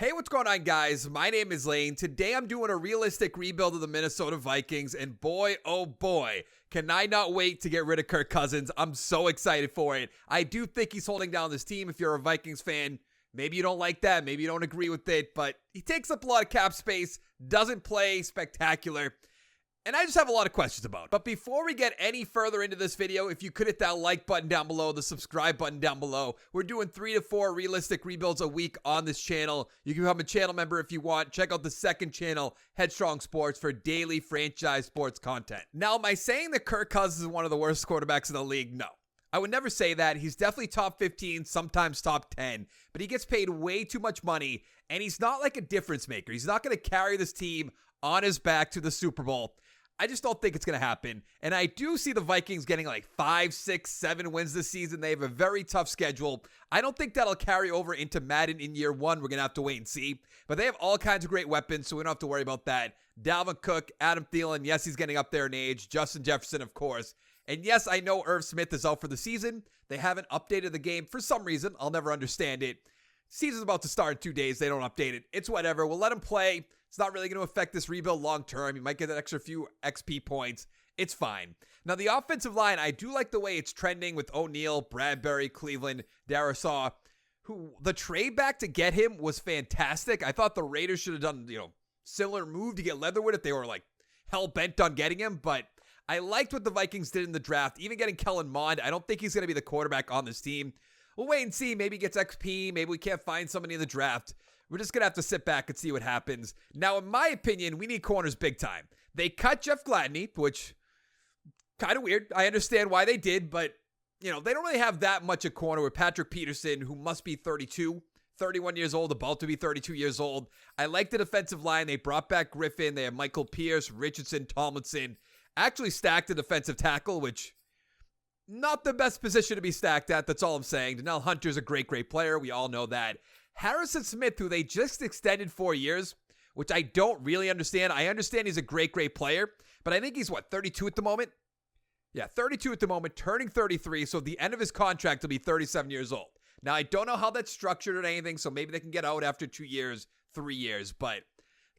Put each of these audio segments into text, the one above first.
Hey, what's going on, guys? My name is Lane. Today I'm doing a realistic rebuild of the Minnesota Vikings, and boy, oh boy, can I not wait to get rid of Kirk Cousins. I'm so excited for it. I do think he's holding down this team. If you're a Vikings fan, maybe you don't like that, maybe you don't agree with it, but he takes up a lot of cap space, doesn't play spectacular, and I just have a lot of questions about it. But before we get any further into this video, if you could hit that like button down below, the subscribe button down below. We're doing 3 to 4 realistic rebuilds a week on this channel. You can become a channel member if you want. Check out the second channel, Headstrong Sports, for daily franchise sports content. Now, am I saying that Kirk Cousins is one of the worst quarterbacks in the league? No. I would never say that. He's definitely top 15, sometimes top 10, but he gets paid way too much money, and he's not like a difference maker. He's not going to carry this team on his back to the Super Bowl. I just don't think it's going to happen. And I do see the Vikings getting like 5, 6, 7 wins this season. They have a very tough schedule. I don't think that'll carry over into Madden in year 1. We're going to have to wait and see. But they have all kinds of great weapons, so we don't have to worry about that. Dalvin Cook, Adam Thielen, yes, he's getting up there in age. Justin Jefferson, of course. And yes, I know Irv Smith is out for the season. They haven't updated the game for some reason. I'll never understand it. Season's about to start in 2 days. They don't update it. It's whatever. We'll let him play. It's not really going to affect this rebuild long term. You might get an extra few XP points. It's fine. Now, the offensive line, I do like the way it's trending with O'Neal, Bradbury, Cleveland, Darisaw, who the trade back to get him was fantastic. I thought the Raiders should have done, similar move to get Leatherwood if they were like hell-bent on getting him, but I liked what the Vikings did in the draft. Even getting Kellen Mond, I don't think he's going to be the quarterback on this team. We'll wait and see. Maybe he gets XP. Maybe we can't find somebody in the draft. We're just going to have to sit back and see what happens. Now, in my opinion, we need corners big time. They cut Jeff Gladney, which kind of weird. I understand why they did, but, they don't really have that much a corner with Patrick Peterson, who must be 31 years old, about to be 32 years old. I like the defensive line. They brought back Griffin. They have Michael Pierce, Richardson, Tomlinson. Actually stacked a defensive tackle, which not the best position to be stacked at. That's all I'm saying. Danielle Hunter's a great player. We all know that. Harrison Smith, who they just extended 4 years, which I don't really understand. I understand he's a great player, but I think he's, 32 at the moment? Yeah, 32 at the moment, turning 33, so at the end of his contract, he'll be 37 years old. Now, I don't know how that's structured or anything, so maybe they can get out after 2 years, 3 years, but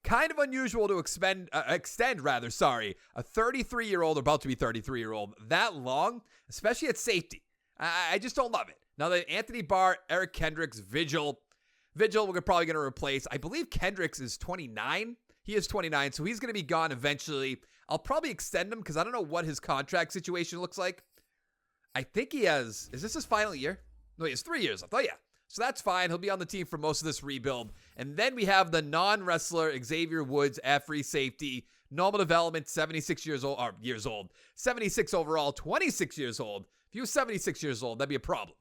kind of unusual to extend a 33-year-old, about to be 33-year-old, that long, especially at safety. I just don't love it. Now that Anthony Barr, Eric Kendricks, Vigil, we're probably going to replace. I believe Kendricks is 29. He is 29, so he's going to be gone eventually. I'll probably extend him because I don't know what his contract situation looks like. I think he has, is this his final year? No, he has 3 years left. Oh, yeah. So that's fine. He'll be on the team for most of this rebuild. And then we have the non-wrestler Xavier Woods at free safety. Normal development, 76 years old. 76 overall, 26 years old. If he was 76 years old, that'd be a problem.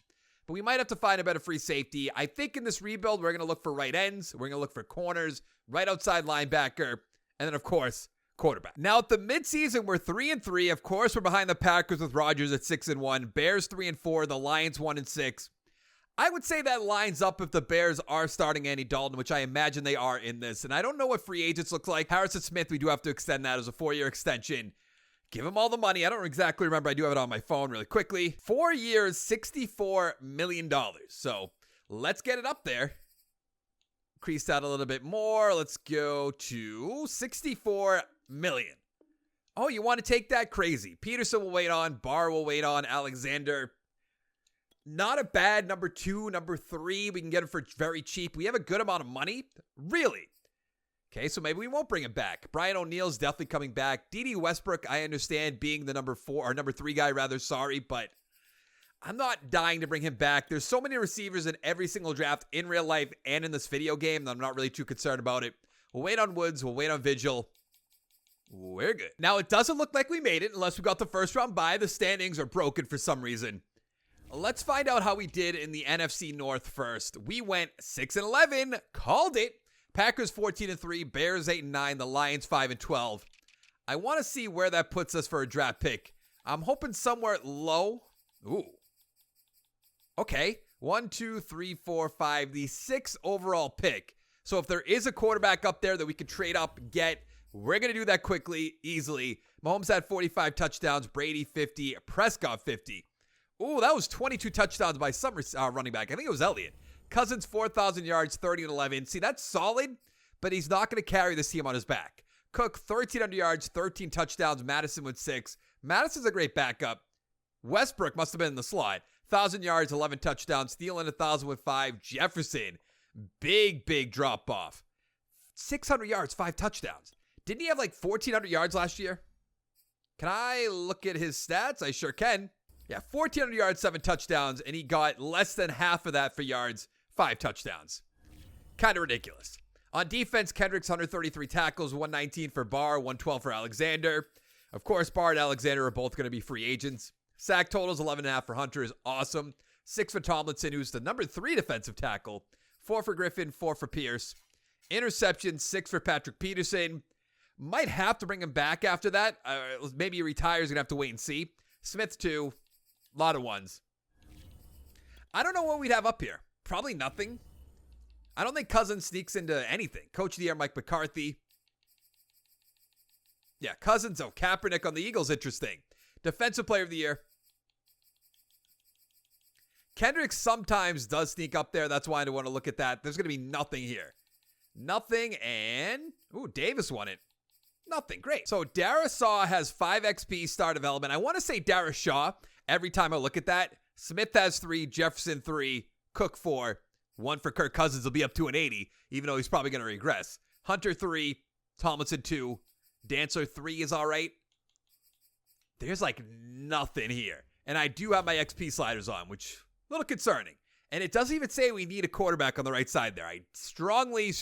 But we might have to find a better free safety. I think in this rebuild, we're going to look for right ends. We're going to look for corners, right outside linebacker, and then, of course, quarterback. Now, at the midseason, we're 3-3. Of course, we're behind the Packers with Rodgers at 6-1. Bears 3-4. The Lions 1-6. I would say that lines up if the Bears are starting Andy Dalton, which I imagine they are in this. And I don't know what free agents look like. Harrison Smith, we do have to extend that as a 4-year extension. Give him all the money. I don't exactly remember. I do have it on my phone really quickly. 4 years, $64 million. So let's get it up there. Increase that a little bit more. Let's go to $64 million. Oh, you want to take that? Crazy. Peterson will wait on. Barr will wait on. Alexander. Not a bad number 2, number 3. We can get him for very cheap. We have a good amount of money. Really? Okay, so maybe we won't bring him back. Brian O'Neill's definitely coming back. D.D. Westbrook, I understand being the number 3 guy, but I'm not dying to bring him back. There's so many receivers in every single draft in real life and in this video game that I'm not really too concerned about it. We'll wait on Woods. We'll wait on Vigil. We're good. Now, it doesn't look like we made it unless we got the first round bye. The standings are broken for some reason. Let's find out how we did in the NFC North first. We went 6-11. Called it. Packers 14-3, Bears 8-9, the Lions 5-12. I want to see where that puts us for a draft pick. I'm hoping somewhere low. Ooh. Okay. 1, 2, 3, 4, 5. The 6th overall pick. So if there is a quarterback up there that we could trade up, get, we're going to do that quickly, easily. Mahomes had 45 touchdowns, Brady 50, Prescott 50. Ooh, that was 22 touchdowns by some running back. I think it was Elliott. Cousins, 4,000 yards, 30 and 11. See, that's solid, but he's not going to carry this team on his back. Cook, 1,300 yards, 13 touchdowns. Madison with 6. Madison's a great backup. Westbrook must have been in the slot. 1,000 yards, 11 touchdowns. Thielen, 1,000 with 5. Jefferson, big drop off. 600 yards, 5 touchdowns. Didn't he have like 1,400 yards last year? Can I look at his stats? I sure can. Yeah, 1,400 yards, 7 touchdowns, and he got less than half of that for yards, 5 touchdowns. Kind of ridiculous. On defense, Kendricks, 133 tackles, 119 for Barr, 112 for Alexander. Of course, Barr and Alexander are both going to be free agents. Sack totals, 11.5 for Hunter is awesome. 6 for Tomlinson, who's the number 3 defensive tackle. 4 for Griffin, 4 for Pierce. Interceptions, 6 for Patrick Peterson. Might have to bring him back after that. Maybe he retires. Going to have to wait and see. Smith, 2. A lot of ones. I don't know what we'd have up here. Probably nothing. I don't think Cousins sneaks into anything. Coach of the year, Mike McCarthy. Yeah, Cousins. Oh, Kaepernick on the Eagles. Interesting. Defensive player of the year. Kendrick sometimes does sneak up there. That's why I want to look at that. There's going to be nothing here. Nothing, and... Ooh, Davis won it. Nothing. Great. So Dara Shaw has 5 XP star development. I want to say Dara Shaw every time I look at that. Smith has 3, Jefferson 3, Cook 4. 1 for Kirk Cousins will be up to an 80, even though he's probably going to regress. Hunter 3, Tomlinson 2, Dancer 3 is all right. There's like nothing here. And I do have my XP sliders on, which is a little concerning. And it doesn't even say we need a quarterback on the right side there. I strongly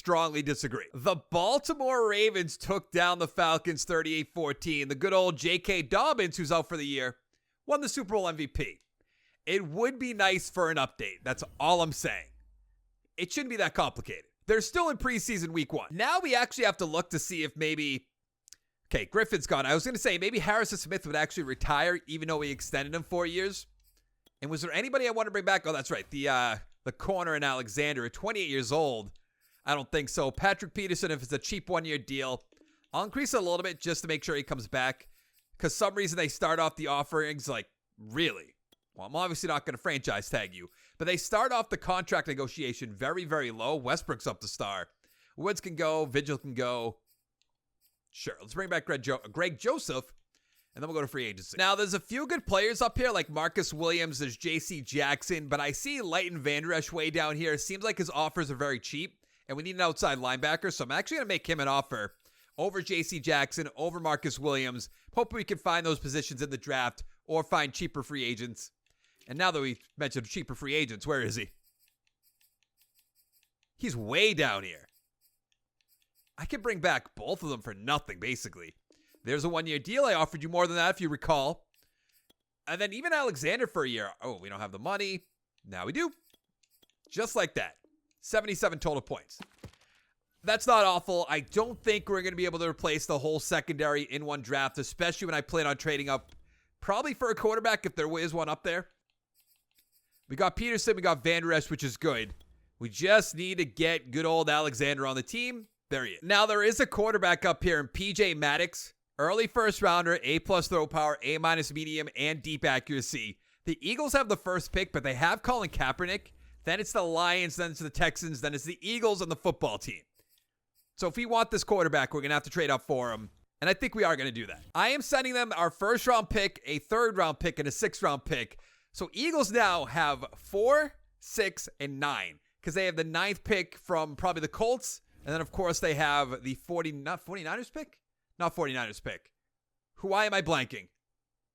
disagree. The Baltimore Ravens took down the Falcons 38-14. The good old J.K. Dobbins, who's out for the year, won the Super Bowl MVP. It would be nice for an update. That's all I'm saying. It shouldn't be that complicated. They're still in preseason week 1. Now we actually have to look to see if maybe... Okay, Griffin's gone. I was going to say maybe Harrison Smith would actually retire even though we extended him 4 years. And was there anybody I want to bring back? Oh, that's right. The corner in Alexander at 28 years old. I don't think so. Patrick Peterson, if it's a cheap 1-year deal, I'll increase it a little bit just to make sure he comes back. Because some reason they start off the offerings like, really? Well, I'm obviously not going to franchise tag you. But they start off the contract negotiation very low. Westbrook's up the star. Woods can go. Vigil can go. Sure. Let's bring back Greg Joseph. And then we'll go to free agency. Now, there's a few good players up here, like Marcus Williams. There's J.C. Jackson. But I see Leighton Vander Esch way down here. Seems like his offers are very cheap. And we need an outside linebacker. So I'm actually going to make him an offer over J.C. Jackson, over Marcus Williams. Hopefully we can find those positions in the draft or find cheaper free agents. And now that we mentioned cheaper free agents, where is he? He's way down here. I could bring back both of them for nothing, basically. There's a 1-year deal. I offered you more than that, if you recall. And then even Alexander for a year. Oh, we don't have the money. Now we do. Just like that. 77 total points. That's not awful. I don't think we're going to be able to replace the whole secondary in one draft, especially when I plan on trading up probably for a quarterback if there is one up there. We got Peterson. We got Vander Esch, which is good. We just need to get good old Alexander on the team. There he is. Now, there is a quarterback up here in P.J. Maddox. Early first rounder, A+ throw power, A- medium, and deep accuracy. The Eagles have the first pick, but they have Colin Kaepernick. Then it's the Lions, then it's the Texans, then it's the Eagles and the football team. So if we want this quarterback, we're going to have to trade up for him. And I think we are going to do that. I am sending them our first round pick, a third round pick, and a 6th round pick. So Eagles now have 4, 6, and 9. Because they have the 9th pick from probably the Colts. And then, of course, they have the 49ers pick? Not 49ers pick. Why am I blanking?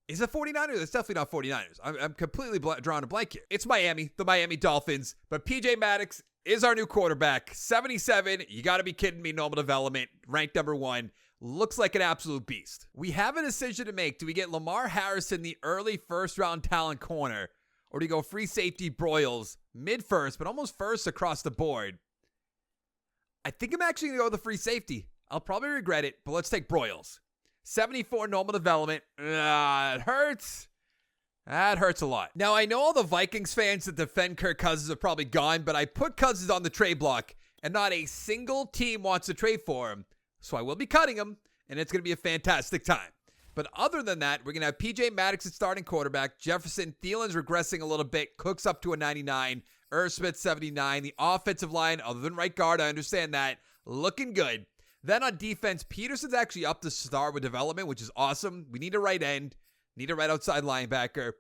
Is it 49ers? It's definitely not 49ers. I'm completely drawing a blank here. It's Miami, the Miami Dolphins. But P.J. Maddox is our new quarterback. 77. You got to be kidding me. Normal development. Ranked number 1. Looks like an absolute beast. We have a decision to make. Do we get Lamar Harrison, the early first-round talent corner? Or do we go free safety Broyles, mid-first, but almost first across the board? I think I'm actually going to go with the free safety. I'll probably regret it, but let's take Broyles. 74 normal development. It hurts. That hurts a lot. Now, I know all the Vikings fans that defend Kirk Cousins are probably gone, but I put Cousins on the trade block, and not a single team wants to trade for him. So I will be cutting him, and it's going to be a fantastic time. But other than that, we're going to have P.J. Maddox at starting quarterback. Jefferson, Thielen's regressing a little bit. Cook's up to a 99. Irv Smith, 79. The offensive line, other than right guard, I understand that, looking good. Then on defense, Peterson's actually up to start with development, which is awesome. We need a right end, need a right outside linebacker.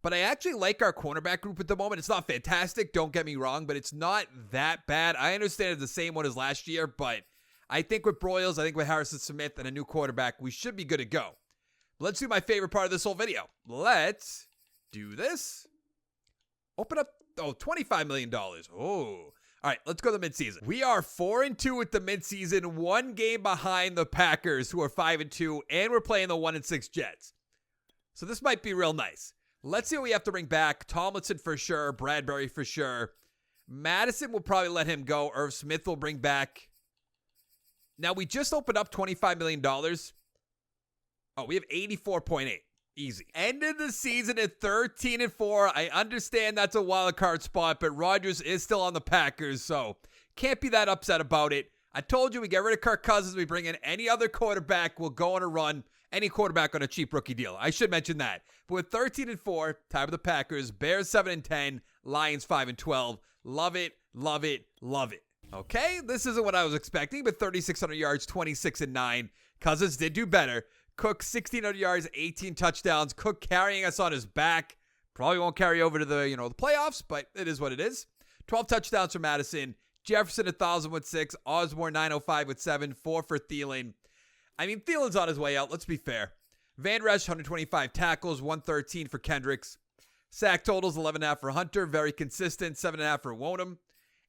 But I actually like our cornerback group at the moment. It's not fantastic, don't get me wrong, but it's not that bad. I understand it's the same one as last year, but I think with Broyles, I think with Harrison Smith and a new quarterback, we should be good to go. Let's do my favorite part of this whole video. Let's do this. Open up, $25 million. Oh. All right, let's go to the midseason. We are 4-2 at the midseason, one game behind the Packers, who are 5-2, and we're playing the 1-6 Jets. So this might be real nice. Let's see what we have to bring back. Tomlinson for sure, Bradbury for sure. Madison will probably let him go. Irv Smith will bring back. Now, we just opened up $25 million. Oh, we have 84.8. Easy. Ended the season at 13-4. I understand that's a wild card spot, but Rodgers is still on the Packers, so can't be that upset about it. I told you we get rid of Kirk Cousins. We bring in any other quarterback. We'll go on a run. Any quarterback on a cheap rookie deal. I should mention that. But with 13-4, tied with the Packers, Bears 7-10, Lions 5-12. Love it, love it, love it. Okay, this isn't what I was expecting, but 3,600 yards, 26-9. Cousins did do better. Cook, 1,600 yards, 18 touchdowns. Cook carrying us on his back. Probably won't carry over to the, the playoffs, but it is what it is. 12 touchdowns for Madison. Jefferson, 1,000 with 6. Osborne, 905 with 7. 4 for Thielen. I mean, Thielen's on his way out. Let's be fair. Van Resch, 125 tackles, 113 for Kendricks. Sack totals, 11.5 for Hunter. Very consistent. 7.5 for Wonham.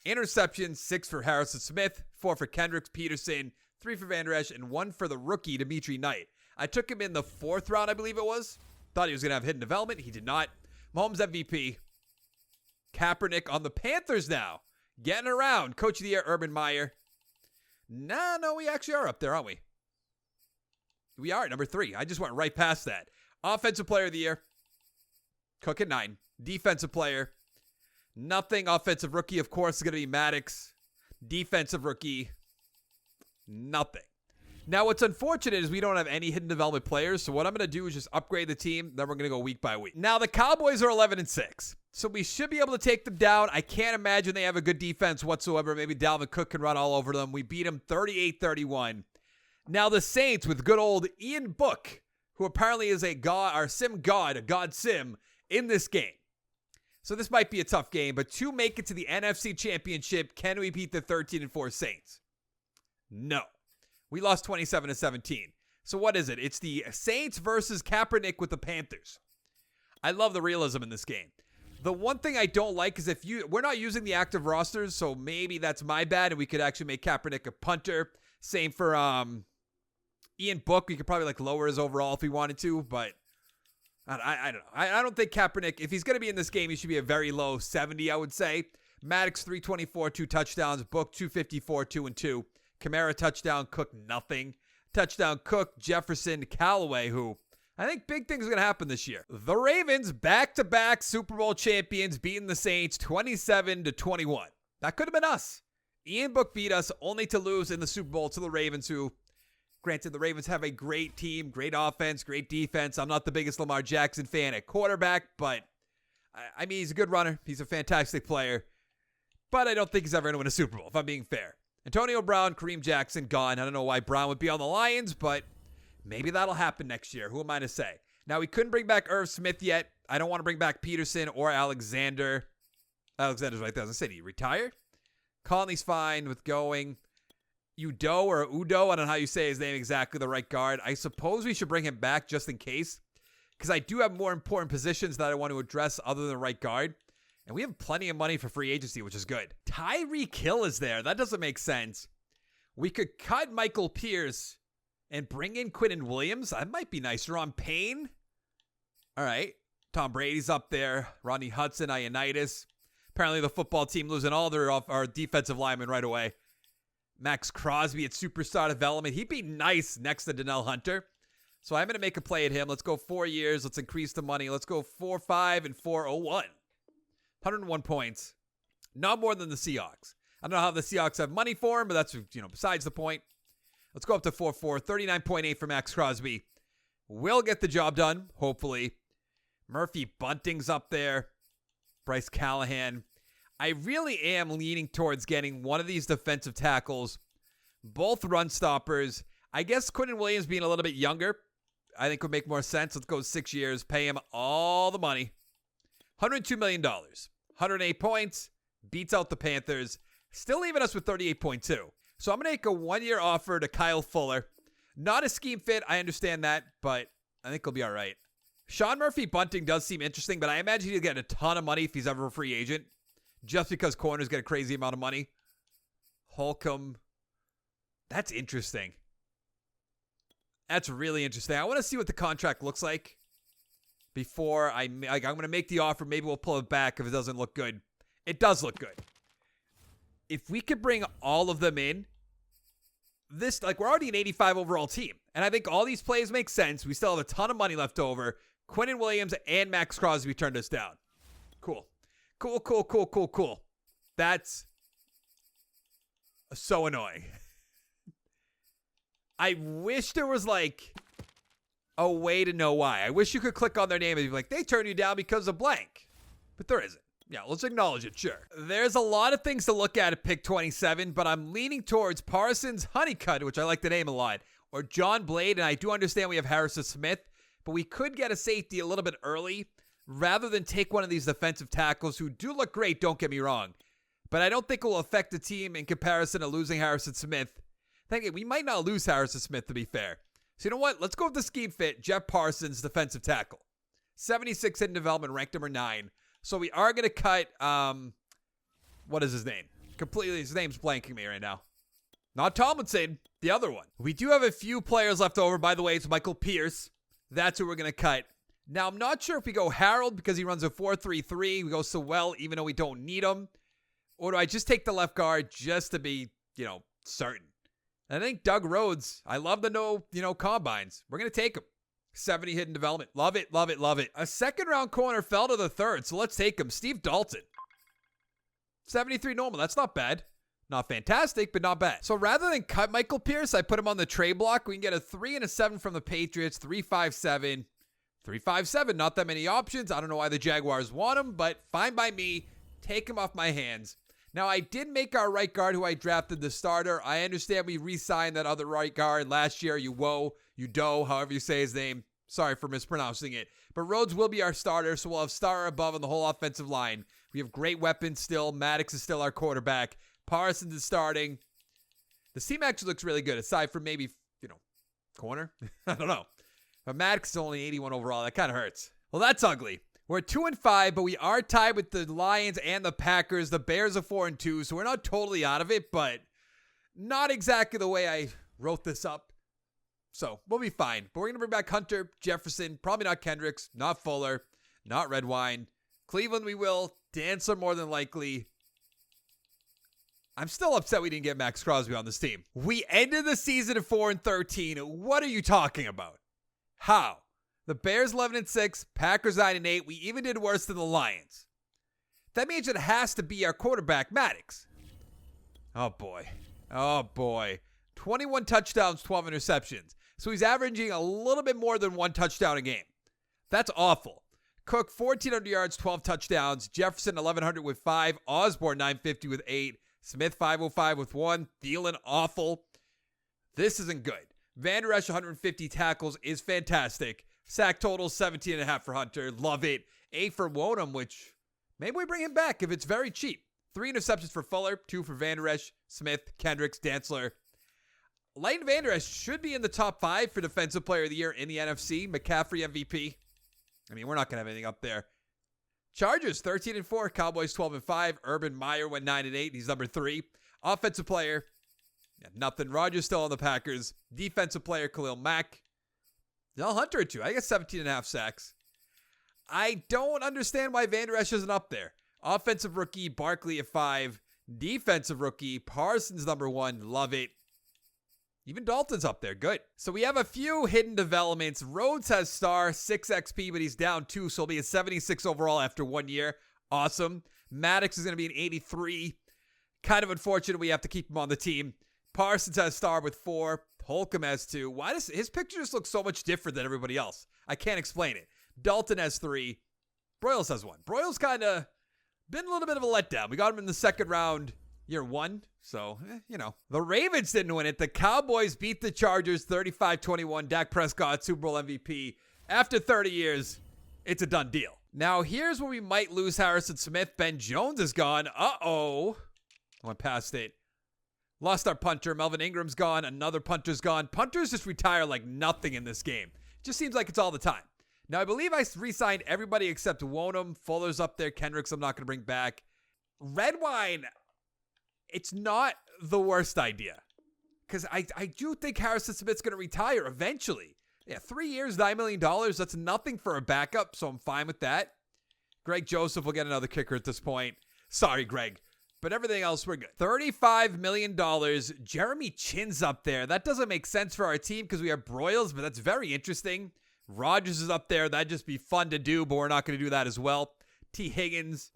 Interceptions, 6 for Harrison Smith. 4 for Kendricks, Peterson. 3 for Van Resch, and 1 for the rookie, Dimitri Knight. I took him in the 4th round, I believe it was. Thought he was going to have hidden development. He did not. Mahomes MVP. Kaepernick on the Panthers now. Getting around. Coach of the Year, Urban Meyer. No, we actually are up there, aren't we? We are at number 3. I just went right past that. Offensive Player of the Year. Cook at 9. Defensive Player. Nothing. Offensive Rookie, of course, is going to be Maddox. Defensive Rookie. Nothing. Now, what's unfortunate is we don't have any hidden development players, so what I'm going to do is just upgrade the team, then we're going to go week by week. Now, the Cowboys are 11-6, so we should be able to take them down. I can't imagine they have a good defense whatsoever. Maybe Dalvin Cook can run all over them. We beat them 38-31. Now, the Saints with good old Ian Book, who apparently is a god, our sim god, a god sim, in this game. So this might be a tough game, but to make it to the NFC Championship, can we beat the 13-4 Saints? No. We lost 27-17. So what is it? It's the Saints versus Kaepernick with the Panthers. I love the realism in this game. The one thing I don't like is we're not using the active rosters, so maybe that's my bad, and we could actually make Kaepernick a punter. Same for Ian Book. We could probably lower his overall if we wanted to, but I don't know. I don't think Kaepernick, if he's going to be in this game, he should be a very low 70, I would say. Maddox, 324, 2 touchdowns. Book, 254, 2-2. Kamara, touchdown. Cook, nothing. Touchdown, Cook, Jefferson, Callaway, who I think big things are going to happen this year. The Ravens, back-to-back Super Bowl champions, beating the Saints 27-21. That could have been us. Ian Book beat us only to lose in the Super Bowl to the Ravens, who, granted, the Ravens have a great team, great offense, great defense. I'm not the biggest Lamar Jackson fan at quarterback, but I mean, he's a good runner. He's a fantastic player, but I don't think he's ever going to win a Super Bowl, if I'm being fair. Antonio Brown, Kareem Jackson, gone. I don't know why Brown would be on the Lions, but maybe that'll happen next year. Who am I to say? Now, we couldn't bring back Irv Smith yet. I don't want to bring back Peterson or Alexander. Alexander's right there. I was going to say, did he retire? Conley's fine with going. Udo or Udo, I don't know how you say his name exactly, the right guard. I suppose we should bring him back just in case, because I do have more important positions that I want to address other than right guard. And we have plenty of money for free agency, which is good. Tyreek Hill is there. That doesn't make sense. We could cut Michael Pierce and bring in Quinnen Williams. That might be nice. Ron Payne. All right. Tom Brady's up there. Rodney Hudson, Ioannidis. Apparently the football team losing all their our defensive linemen right away. Max Crosby at superstar development. He'd be nice next to Danielle Hunter. So I'm going to make a play at him. Let's go 4 years. Let's increase the money. Let's go 4-5 and 401. 101 points. Not more than the Seahawks. I don't know how the Seahawks have money for him, but that's, besides the point. Let's go up to 4-4. 39.8 for Max Crosby. We'll get the job done, hopefully. Murphy Bunting's up there. Bryce Callahan. I really am leaning towards getting one of these defensive tackles, both run stoppers. I guess Quentin Williams being a little bit younger, I think would make more sense. Let's go 6 years, pay him all the money. $102 million, 108 points, beats out the Panthers, still leaving us with 38.2. So I'm going to make a 1-year offer to Kyle Fuller. Not a scheme fit, I understand that, but I think he'll be all right. Sean Murphy-Bunting does seem interesting, but I imagine he'll get a ton of money if he's ever a free agent, just because corners get a crazy amount of money. Holcomb, that's interesting. That's really interesting. I want to see what the contract looks like before I'm going to make the offer. Maybe we'll pull it back if it doesn't look good. It does look good. If we could bring all of them in, we're already an 85 overall team. And I think all these plays make sense. We still have a ton of money left over. Quentin Williams and Max Crosby turned us down. Cool. Cool. That's so annoying. I wish there was a way to know why. I wish you could click on their name and be like, they turned you down because of blank. But there isn't. Yeah, let's acknowledge it, sure. There's a lot of things to look at pick 27, but I'm leaning towards Parsons Honeycutt, which I like the name a lot, or John Blade, and I do understand we have Harrison Smith, but we could get a safety a little bit early rather than take one of these defensive tackles who do look great, don't get me wrong. But I don't think it will affect the team in comparison to losing Harrison Smith. We might not lose Harrison Smith, to be fair. So you know what? Let's go with the scheme fit. Jeff Parsons, defensive tackle. 76 in development, ranked number 9. So we are going to cut, what is his name? His name's blanking me right now. Not Tomlinson, the other one. We do have a few players left over. By the way, it's Michael Pierce. That's who we're going to cut. Now, I'm not sure if we go Harold because he runs a 4-3-3. We go Sewell even though we don't need him. Or do I just take the left guard just to be, certain? And I think Doug Rhodes, I love the no, combines. We're going to take him. 70 hidden development. Love it. A second round corner fell to the third, so let's take him. Steve Dalton. 73 normal. That's not bad. Not fantastic, but not bad. So rather than cut Michael Pierce, I put him on the trade block. We can get a 3 and a 7 from the Patriots. 3-5-7. 3-5-7. Not that many options. I don't know why the Jaguars want him, but fine by me. Take him off my hands. Now, I did make our right guard who I drafted the starter. I understand we re-signed that other right guard last year. Udo, however you say his name. Sorry for mispronouncing it. But Rhodes will be our starter, so we'll have star above on the whole offensive line. We have great weapons still. Maddox is still our quarterback. Parsons is starting. The team actually looks really good, aside from maybe, corner. I don't know. But Maddox is only 81 overall. That kind of hurts. Well, that's ugly. We're 2-5, but we are tied with the Lions and the Packers. The Bears are 4-2, so we're not totally out of it, but not exactly the way I wrote this up. So we'll be fine. But we're going to bring back Hunter, Jefferson, probably not Kendricks, not Fuller, not Redwine. Cleveland we will. Dancer more than likely. I'm still upset we didn't get Max Crosby on this team. We ended the season at 4-13. What are you talking about? How? The Bears 11-6, Packers 9-8. We even did worse than the Lions. That means it has to be our quarterback, Maddox. Oh boy. 21 touchdowns, 12 interceptions. So he's averaging a little bit more than 1 touchdown a game. That's awful. Cook 1,400 yards, 12 touchdowns. Jefferson 1,100 with 5. Osborne 950 with 8. Smith 505 with 1. Thielen awful. This isn't good. Van Der Esch 150 tackles is fantastic. Sack total 17.5 for Hunter. Love it. 8 for Wonham, which maybe we bring him back if it's very cheap. 3 interceptions for Fuller. 2 for Van Der Esch, Smith, Kendricks, Dantzler. Leighton Van Der Esch should be in the top 5 for Defensive Player of the Year in the NFC. McCaffrey MVP. I mean, we're not going to have anything up there. Chargers 13-4. Cowboys 12-5. Urban Meyer went 9-8. He's number 3. Offensive Player. Yeah, nothing. Rodgers still on the Packers. Defensive Player Khalil Mack. Del Hunter at 2. I guess 17.5 sacks. I don't understand why Van Der Esch isn't up there. Offensive Rookie Barkley at 5. Defensive Rookie Parsons number 1. Love it. Even Dalton's up there. Good. So we have a few hidden developments. Rhodes has star 6 XP, but he's down 2, so he'll be a 76 overall after 1 year. Awesome. Maddox is going to be an 83. Kind of unfortunate we have to keep him on the team. Parsons has star with 4. Holcomb has 2. Why does his picture just look so much different than everybody else? I can't explain it. Dalton has 3. Broyles has 1. Broyles kind of Been a little bit of a letdown. We got him in the second round, year 1. So, The Ravens didn't win it. The Cowboys beat the Chargers 35-21. Dak Prescott, Super Bowl MVP. After 30 years, it's a done deal. Now, here's where we might lose Harrison Smith. Ben Jones is gone. Uh-oh. I went past it. Lost our punter. Melvin Ingram's gone. Another punter's gone. Punters just retire like nothing in this game. Just seems like it's all the time. Now, I believe I re-signed everybody except Wonham. Fuller's up there. Kendricks I'm not going to bring back. Red Wine, it's not the worst idea. Because I do think Harrison Smith's going to retire eventually. Yeah, 3 years, $9 million. That's nothing for a backup, so I'm fine with that. Greg Joseph will get another kicker at this point. Sorry, Greg. But everything else, we're good. $35 million. Jeremy Chin's up there. That doesn't make sense for our team because we have Broyles, but that's very interesting. RHODES is up there. That'd just be fun to do, but we're not going to do that as well. T. Higgins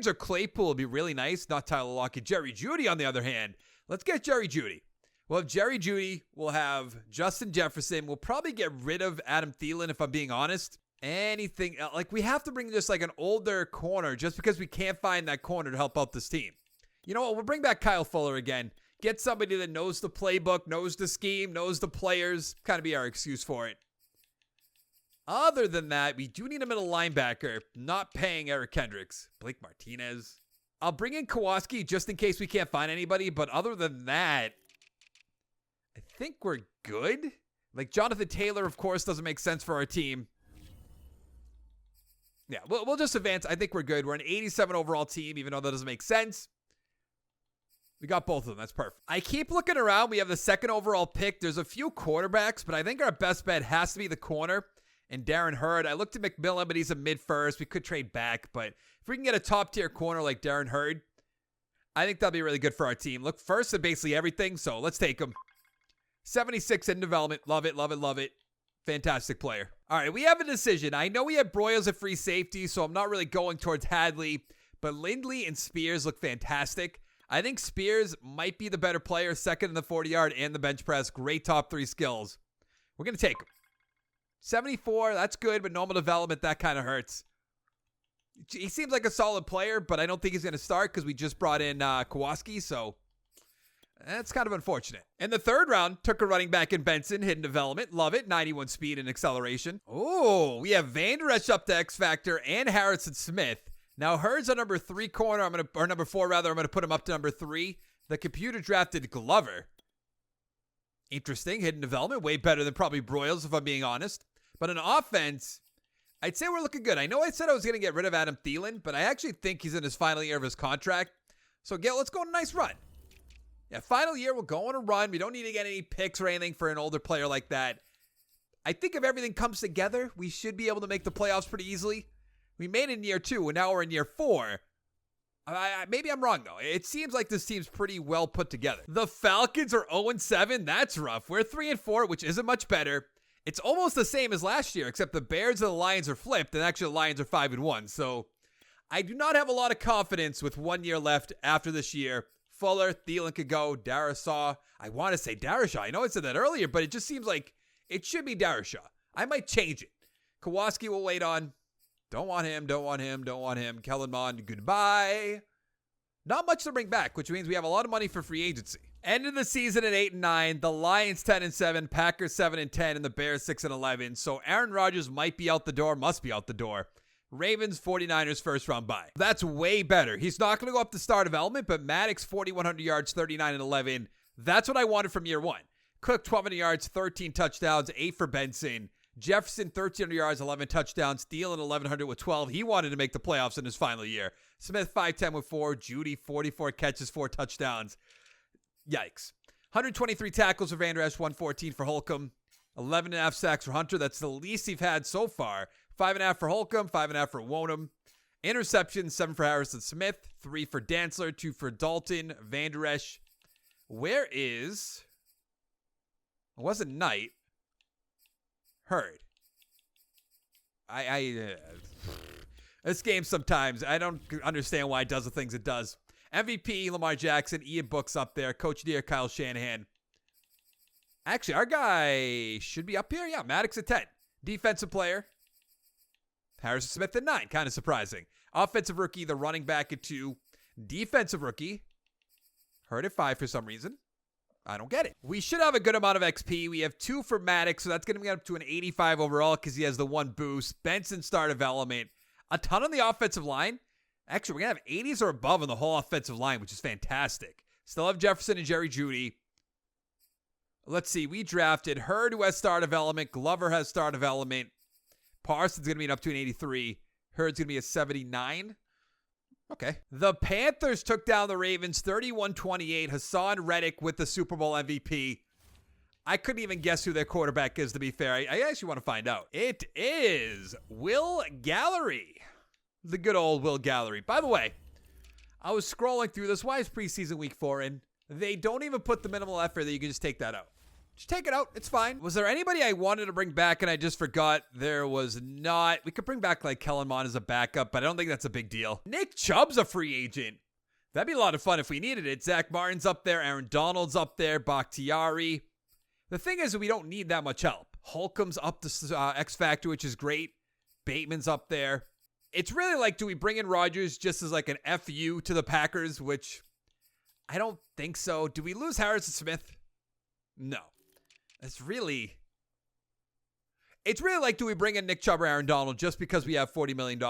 or Claypool would be really nice. Not Tyler Lockett. Jerry Jeudy, on the other hand. Let's get Jerry Jeudy. We'll have Jerry Jeudy. We'll have Justin Jefferson. We'll probably get rid of Adam Thielen, if I'm being honest. Anything else? Like, we have to bring just like an older corner just because we can't find that corner to help out this team. You know what? We'll bring back Kyle Fuller again. Get somebody that knows the playbook, knows the scheme, knows the players. Kind of be our excuse for it. Other than that, we do need a middle linebacker. Not paying Eric Kendricks. Blake Martinez. I'll bring in Kowalski just in case we can't find anybody. But other than that, I think we're good. Like, Jonathan Taylor, of course, doesn't make sense for our team. Yeah, we'll just advance. I think we're good. We're an 87 overall team, even though that doesn't make sense. We got both of them. That's perfect. I keep looking around. We have the second overall pick. There's a few quarterbacks, but I think our best bet has to be the corner and Darren Hurd. I looked at McMillan, but he's a mid-first. We could trade back, but if we can get a top-tier corner like Darren Hurd, I think that'll be really good for our team. Look, first in basically everything, so let's take him. 76 in development. Love it, love it, love it. Fantastic player. All right, we have a decision. I know we have Broyles at free safety, so I'm not really going towards Hadley, but Lindley and Spears look fantastic. I think Spears might be the better player, second in the 40-yard and the bench press. Great top 3 skills. We're going to take him. 74, that's good, but normal development, that kind of hurts. He seems like a solid player, but I don't think he's going to start because we just brought in Kowalski, so that's kind of unfortunate. In the third round, took a running back in Benson, hidden development. Love it. 91 speed and acceleration. Oh, we have Van Der Esch up to X Factor and Harrison Smith. Now, Hurd's our number 3 corner. Or number 4, rather. I'm going to put him up to number 3. The computer drafted Glover. Interesting. Hidden development. Way better than probably Broyles, if I'm being honest. But in offense, I'd say we're looking good. I know I said I was going to get rid of Adam Thielen, but I actually think he's in his final year of his contract. So, let's go on a nice run. Yeah, final year, we'll go on a run. We don't need to get any picks or anything for an older player like that. I think if everything comes together, we should be able to make the playoffs pretty easily. We made it in year 2, and now we're in year 4. Maybe I'm wrong, though. It seems like this team's pretty well put together. The Falcons are 0-7. That's rough. We're 3-4, which isn't much better. It's almost the same as last year, except the Bears and the Lions are flipped, and actually the Lions are 5-1. So I do not have a lot of confidence with 1 year left after this year. Fuller, Thielen could go. Darrisaw. I want to say Darrisaw. I know I said that earlier, but it just seems like it should be Darrisaw. I might change it. Kowalski will wait on. Don't want him. Kellen Mond, goodbye. Not much to bring back, which means we have a lot of money for free agency. End of the season at 8-9. The Lions 10-7. Packers 7-10. And the Bears 6-11. So Aaron Rodgers might be out the door. Must be out the door. Ravens 49ers first round bye. That's way better. He's not going to go up to star development, but Maddox 4,100 yards, 39-11. That's what I wanted from year 1. Cook 1,200 yards, 13 touchdowns, 8 for Benson. Jefferson 1,300 yards, 11 touchdowns. Thielen 1,100 with 12. He wanted to make the playoffs in his final year. Smith 5'10 with 4. Jeudy 44 catches, 4 touchdowns. Yikes. 123 tackles for Van Der Esch, 114 for Holcomb. 11.5 sacks for Hunter. That's the least he's had so far. 5.5 for Holcomb, 5.5 for Wonham. Interceptions, 7 for Harrison Smith, 3 for Dantzler, 2 for Dalton, Van Der Esch. Where is... It wasn't Knight. Hurd. This game sometimes, I don't understand why it does the things it does. MVP, Lamar Jackson, Ian Book's up there. Coach Deere, Kyle Shanahan. Actually, our guy should be up here. Yeah, Maddox at 10. Defensive player. Harrison Smith at 9. Kind of surprising. Offensive rookie, the running back at 2. Defensive rookie, Hurd at 5 for some reason. I don't get it. We should have a good amount of XP. We have 2 for Maddox, so that's going to be up to an 85 overall because he has the 1 boost. Benson star development. A ton on the offensive line. Actually, we're going to have 80s or above on the whole offensive line, which is fantastic. Still have Jefferson and Jerry Jeudy. Let's see. We drafted Hurd, who has star development. Glover has star development. Parsons going to be up to an 83. Hurd's going to be a 79. Okay. The Panthers took down the Ravens 31-28. Hassan Reddick with the Super Bowl MVP. I couldn't even guess who their quarterback is, to be fair. I actually want to find out. It is Will Gallery. The good old Will Gallery. By the way, I was scrolling through this. Why is preseason week 4 in? They don't even put the minimal effort that you can just take that out. Just take it out. It's fine. Was there anybody I wanted to bring back and I just forgot? There was not. We could bring back like Kellen Mond as a backup, but I don't think that's a big deal. Nick Chubb's a free agent. That'd be a lot of fun if we needed it. Zach Martin's up there. Aaron Donald's up there. Bakhtiari. The thing is, we don't need that much help. Holcomb's up to X Factor, which is great. Bateman's up there. It's really like, do we bring in Rodgers just as like an FU to the Packers, which I don't think so. Do we lose Harrison Smith? No. It's really like, do we bring in Nick Chubb or Aaron Donald just because we have $40 million?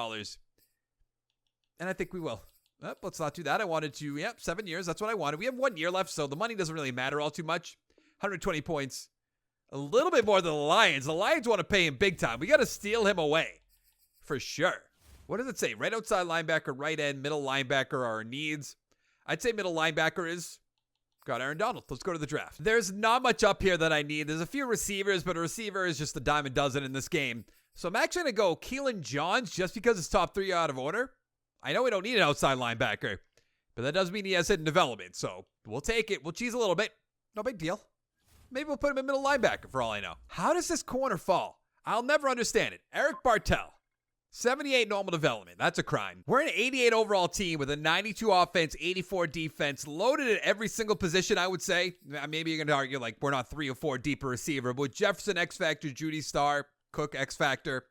And I think we will. Let's not do that. I wanted to, 7 years. That's what I wanted. We have 1 year left, so the money doesn't really matter all too much. 120 points. A little bit more than the Lions. The Lions want to pay him big time. We got to steal him away. For sure. What does it say? Right outside linebacker, right end, middle linebacker are our needs. I'd say middle linebacker is got Aaron Donald. Let's go to the draft. There's not much up here that I need. There's a few receivers, but a receiver is just a dime a dozen in this game. So I'm actually going to go KEELAN Johns just because it's top 3 out of order. I know we don't need an outside linebacker, but that does mean he has hidden development. So we'll take it. We'll cheese a little bit. No big deal. Maybe we'll put him in middle linebacker for all I know. How does this corner fall? I'll never understand it. Eric Bartel. 78 normal development. That's a crime. We're an 88 overall team with a 92 offense, 84 defense, loaded at every single position, I would say. Maybe you're going to argue like we're not 3 or 4 deeper receiver, but Jefferson X Factor, Jeudy star, Cook X Factor.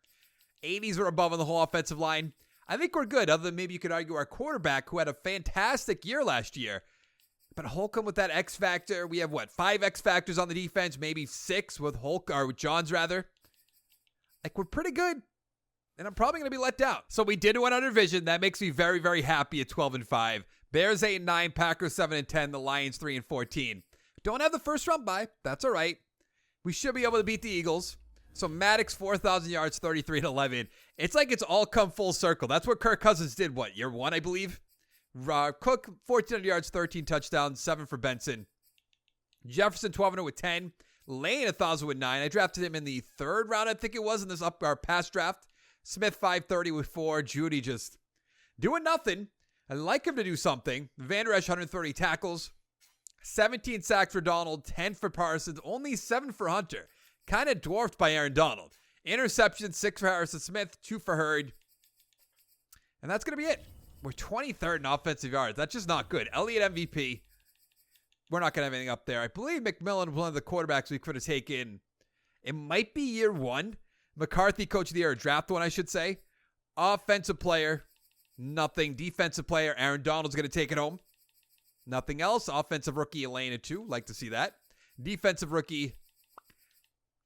80s or above on the whole offensive line. I think we're good, other than maybe you could argue our quarterback who had a fantastic year last year. But Holcomb with that X Factor, we have 5 X Factors on the defense, maybe 6 with with Johns rather. Like we're pretty good. And I'm probably going to be let down. So we did win our division. That makes me very, very happy at 12-5. Bears 8-9, Packers 7-10, the Lions 3-14. Don't have the first round bye. That's all right. We should be able to beat the Eagles. So Maddox 4,000 yards, 33-11. It's like it's all come full circle. That's what Kirk Cousins did. Year 1, I believe. Cook 1,400 yards, 13 touchdowns, 7 for Benson. Jefferson 1,200 with 10. Lane 1,000 with 9. I drafted him in the 3rd round, I think it was, in this our past draft. Smith 530 with 4. Jeudy just doing nothing. I like him to do something. Van Der Esch 130 tackles. 17 sacks for Donald. 10 for Parsons. Only 7 for Hunter. Kind of dwarfed by Aaron Donald. Interception 6 for Harrison Smith. 2 for Hurd. And that's going to be it. We're 23rd in offensive yards. That's just not good. Elliott MVP. We're not going to have anything up there. I believe McMillan was one of the quarterbacks we could have taken. It might be year 1. McCarthy, coach of the year, draft one, I should say. Offensive player, nothing. Defensive player, Aaron Donald's going to take it home. Nothing else. Offensive rookie, Elaine at 2. Like to see that. Defensive rookie,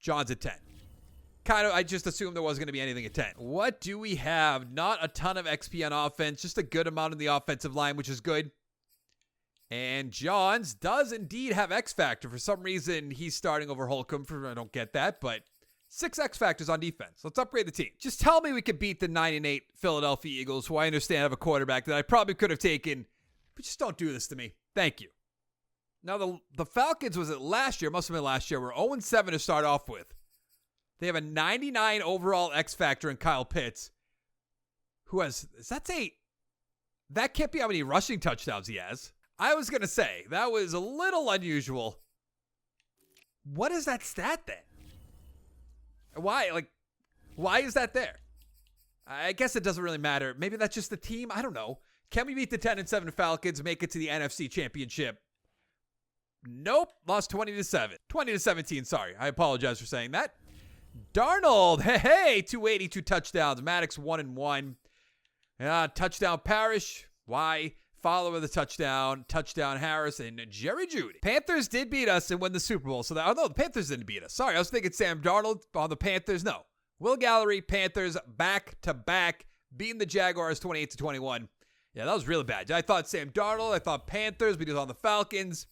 John's at 10. I just assumed there wasn't going to be anything at 10. What do we have? Not a ton of XP on offense. Just a good amount on the offensive line, which is good. And Johns does indeed have X Factor. For some reason, he's starting over Holcomb. I don't get that, but 6 X Factors on defense. Let's upgrade the team. Just tell me we could beat the 9-8 Philadelphia Eagles, who I understand have a quarterback that I probably could have taken. But just don't do this to me. Thank you. Now, the Falcons, was it last year? Must have been last year. We're 0-7 to start off with. They have a 99 overall X Factor in Kyle Pitts, who has, that can't be how many rushing touchdowns he has. I was going to say, that was a little unusual. What is that stat then? Why is that there? I guess it doesn't really matter. Maybe that's just the team. I don't know. Can we beat the 10-7 Falcons, make it to the NFC Championship? Nope. Lost 20-7. 20-17, sorry. I apologize for saying that. Darnold, hey, 282 touchdowns. Maddox 1-1. Touchdown Parrish. Why? Follower of the touchdown. Touchdown Harris and Jerry Jeudy. Panthers did beat us and win the Super Bowl. So that, the Panthers didn't beat us. Sorry, I was thinking Sam Darnold on the Panthers. No. Will Gallery, Panthers back to back, beating the Jaguars 28-21. Yeah, that was really bad. I thought Sam Darnold. I thought Panthers. We did on the Falcons.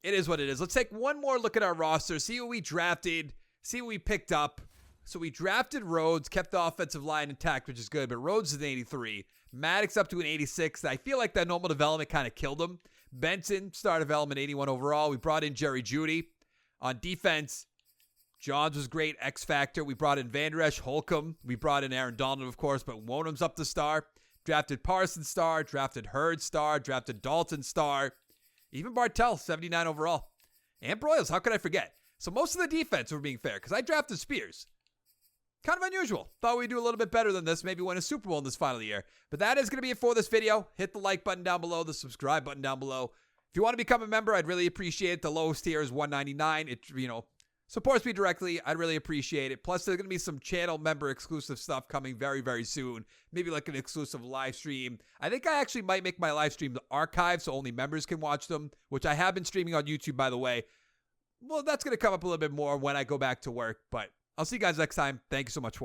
It is what it is. Let's take one more look at our roster. See what we drafted. See what we picked up. So we drafted RHODES, kept the offensive line intact, which is good, but RHODES is an 83. Maddox up to an 86. I feel like that normal development kind of killed him. Benson, star development, 81 overall. We brought in Jerry Jeudy. On defense, Johns was great, X Factor. We brought in Van Der Esch, Holcomb. We brought in Aaron Donald, of course, but Wonham's up to star. Drafted Parsons star, drafted Hurd star, drafted Dalton star. Even Bartell, 79 overall. And BROYLES, how could I forget? So most of the defense were being fair, because I drafted Spears. Kind of unusual. Thought we'd do a little bit better than this. Maybe win a Super Bowl in this final year. But that is going to be it for this video. Hit the like button down below, the subscribe button down below. If you want to become a member, I'd really appreciate it. The lowest tier is $1.99. It, supports me directly. I'd really appreciate it. Plus, there's going to be some channel member exclusive stuff coming very, very soon. Maybe like an exclusive live stream. I think I actually might make my live streams archived so only members can watch them, which I have been streaming on YouTube, by the way. Well, that's going to come up a little bit more when I go back to work, but I'll see you guys next time. Thank you so much for watching.